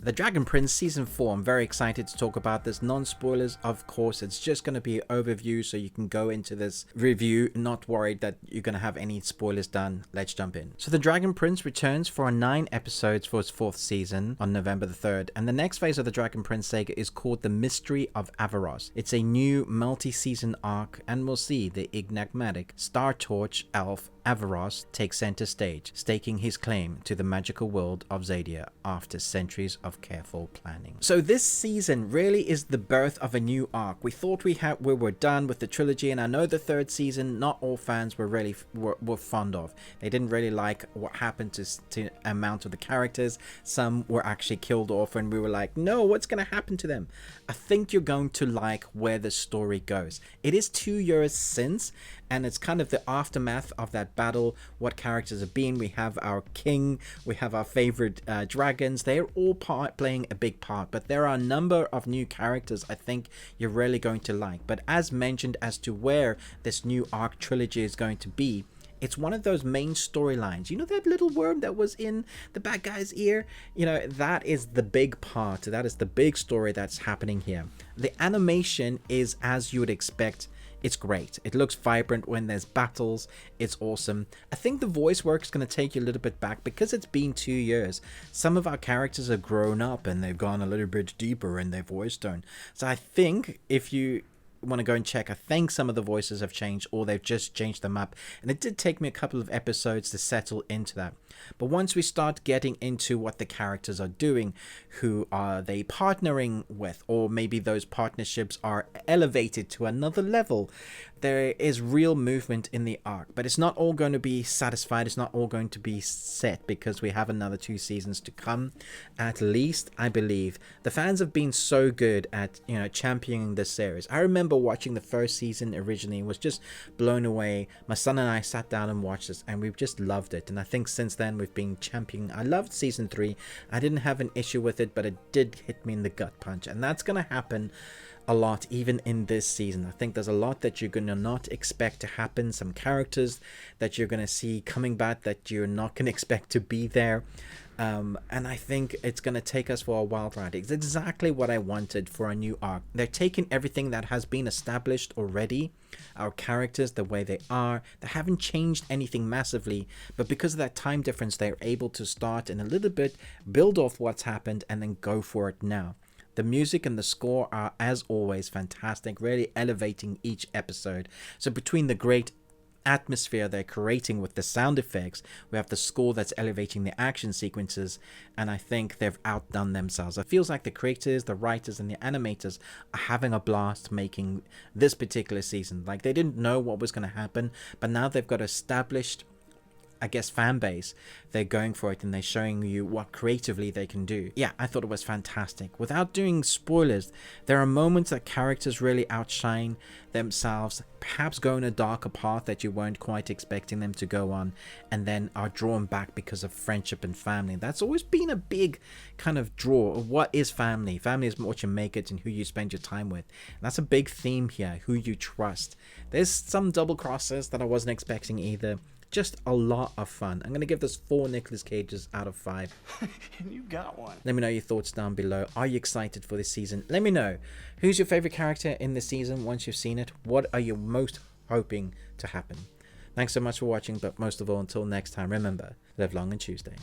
The Dragon Prince Season 4, I'm very excited to talk about this. Non-spoilers, of course, it's just going to be an overview so you can go into this review not worried that you're going to have any spoilers done. Let's jump in. So The Dragon Prince returns for 9 episodes for its 4th season on November the 3rd, and the next phase of the Dragon Prince saga is called The Mystery of Aaravos. It's a new multi-season arc, and we'll see the enigmatic Star Torch elf Aaravos takes center stage, staking his claim to the magical world of Xadia after centuries of careful planning. So this season really is the birth of a new arc. We thought we were done with the trilogy, and I know the 3rd season not all fans were fond of. They didn't really like what happened to amount of the characters. Some were actually killed off, and we were like, no, what's going to happen to them? I think you're going to like where the story goes. It is 2 years since, and it's kind of the aftermath of that battle, what characters have been. We have our king, we have our favorite dragons. They're all playing a big part, but there are a number of new characters I think you're really going to like. But as mentioned, as to where this new arc trilogy is going to be, it's one of those main storylines. You know that little worm that was in the bad guy's ear? You know, that is the big part. That is the big story that's happening here. The animation is as you would expect. It's great. It looks vibrant when there's battles. It's awesome. I think the voice work is going to take you a little bit back because it's been 2 years. Some of our characters have grown up and they've gone a little bit deeper in their voice tone. So I think if you want to go and check, I think some of the voices have changed, or they've just changed them up, and it did take me a couple of episodes to settle into that. But once we start getting into what the characters are doing, who are they partnering with, or maybe those partnerships are elevated to another level, there is real movement in the arc. But it's not all going to be satisfied, it's not all going to be set, because we have another 2 seasons to come, at least. I believe the fans have been so good at, you know, championing this series. I remember watching the 1st season originally, was just blown away. My son and I sat down and watched this, and we've just loved it. And I think since then we've been championing. I loved season 3. I didn't have an issue with it, but it did hit me in the gut punch, and that's gonna happen a lot even in this season. I think there's a lot that you're gonna not expect to happen, some characters that you're gonna see coming back that you're not gonna expect to be there. And I think it's going to take us for a wild ride. It's exactly what I wanted for a new arc. They're taking everything that has been established already, our characters, the way they are. They haven't changed anything massively, but because of that time difference, they're able to start and a little bit build off what's happened and then go for it now. The music and the score are, as always, fantastic, really elevating each episode. So between the great atmosphere they're creating with the sound effects, we have the score that's elevating the action sequences, and I think they've outdone themselves. It feels like the creators, the writers, and the animators are having a blast making this particular season. Like, they didn't know what was going to happen, but now they've got established, I guess, fan base. They're going for it, and they're showing you what creatively they can do. Yeah, I thought it was fantastic. Without doing spoilers, there are moments that characters really outshine themselves, perhaps go in a darker path that you weren't quite expecting them to go on, and then are drawn back because of friendship and family. That's always been a big kind of draw of what is family. Family is what you make it and who you spend your time with. And that's a big theme here, who you trust. There's some double crosses that I wasn't expecting either. Just a lot of fun. I'm going to give this 4 Nicolas Cages out of 5. You got one. Let me know your thoughts down below. Are you excited for this season? Let me know. Who's your favorite character in the season once you've seen it? What are you most hoping to happen? Thanks so much for watching, but most of all, until next time, remember, live long and Tuesday.